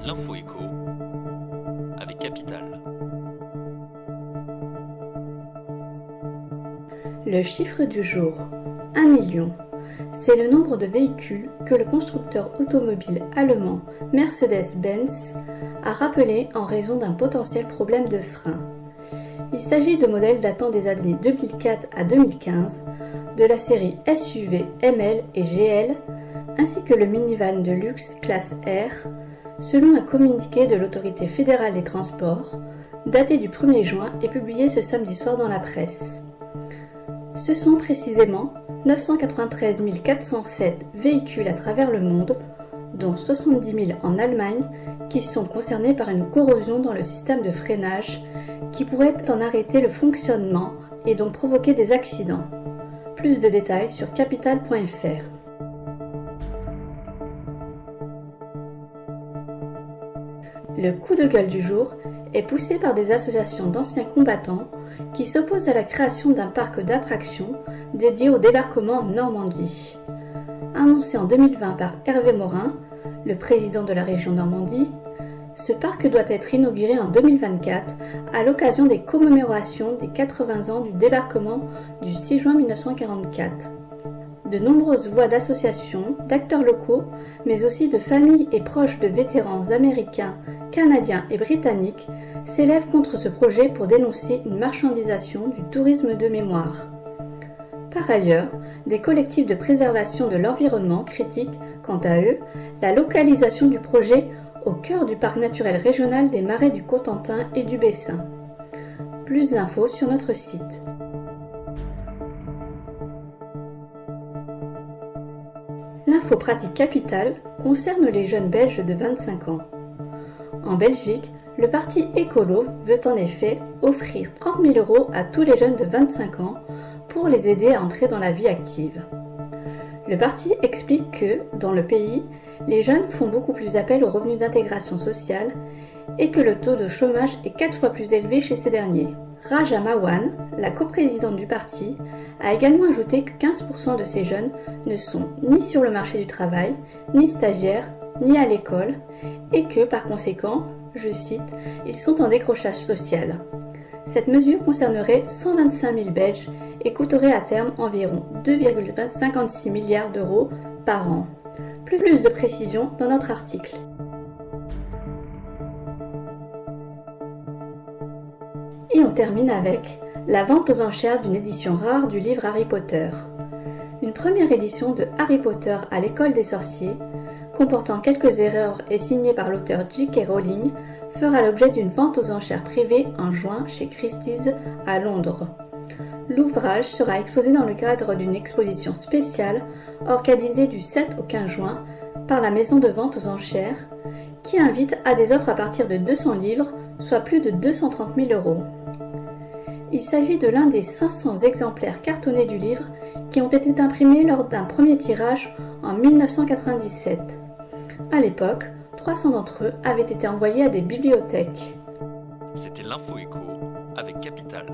L'info écho avec Capital. Le chiffre du jour, 1 million. C'est le nombre de véhicules que le constructeur automobile allemand Mercedes-Benz a rappelé en raison d'un potentiel problème de frein. Il s'agit de modèles datant des années 2004 à 2015, de la série SUV ML et GL, ainsi que le minivan de luxe classe R, selon un communiqué de l'autorité fédérale des transports, daté du 1er juin et publié ce samedi soir dans la presse. Ce sont précisément 993 407 véhicules à travers le monde, dont 70 000 en Allemagne, qui sont concernés par une corrosion dans le système de freinage qui pourrait en arrêter le fonctionnement et donc provoquer des accidents. Plus de détails sur capital.fr. Le coup de gueule du jour est poussé par des associations d'anciens combattants qui s'opposent à la création d'un parc d'attractions dédié au débarquement en Normandie. Annoncé en 2020 par Hervé Morin, le président de la région Normandie, ce parc doit être inauguré en 2024 à l'occasion des commémorations des 80 ans du débarquement du 6 juin 1944. De nombreuses voix d'associations, d'acteurs locaux, mais aussi de familles et proches de vétérans américains, canadiens et britanniques s'élèvent contre ce projet pour dénoncer une marchandisation du tourisme de mémoire. Par ailleurs, des collectifs de préservation de l'environnement critiquent, quant à eux, la localisation du projet au cœur du parc naturel régional des Marais du Cotentin et du Bessin. Plus d'infos sur notre site. L'info pratique capitale concerne les jeunes Belges de 25 ans. En Belgique, le parti écolo veut en effet offrir 30 000 € à tous les jeunes de 25 ans pour les aider à entrer dans la vie active. Le parti explique que, dans le pays, les jeunes font beaucoup plus appel aux revenus d'intégration sociale et que le taux de chômage est 4 fois plus élevé chez ces derniers. Raja Mawan, la coprésidente du parti, a également ajouté que 15% de ces jeunes ne sont ni sur le marché du travail, ni stagiaires, ni à l'école, et que, par conséquent, je cite, ils sont en décrochage social. Cette mesure concernerait 125 000 Belges et coûterait à terme environ 2,56 milliards d'euros par an. Plus de précisions dans notre article. Et on termine avec la vente aux enchères d'une édition rare du livre Harry Potter. Une première édition de Harry Potter à l'école des sorciers, comportant quelques erreurs et signée par l'auteur J.K. Rowling, fera l'objet d'une vente aux enchères privée en juin chez Christie's à Londres. L'ouvrage sera exposé dans le cadre d'une exposition spéciale organisée du 7 au 15 juin par la maison de vente aux enchères, qui invite à des offres à partir de 200 livres, soit plus de 230 000 €. Il s'agit de l'un des 500 exemplaires cartonnés du livre qui ont été imprimés lors d'un premier tirage en 1997. À l'époque, 300 d'entre eux avaient été envoyés à des bibliothèques. C'était l'info écho avec Capital.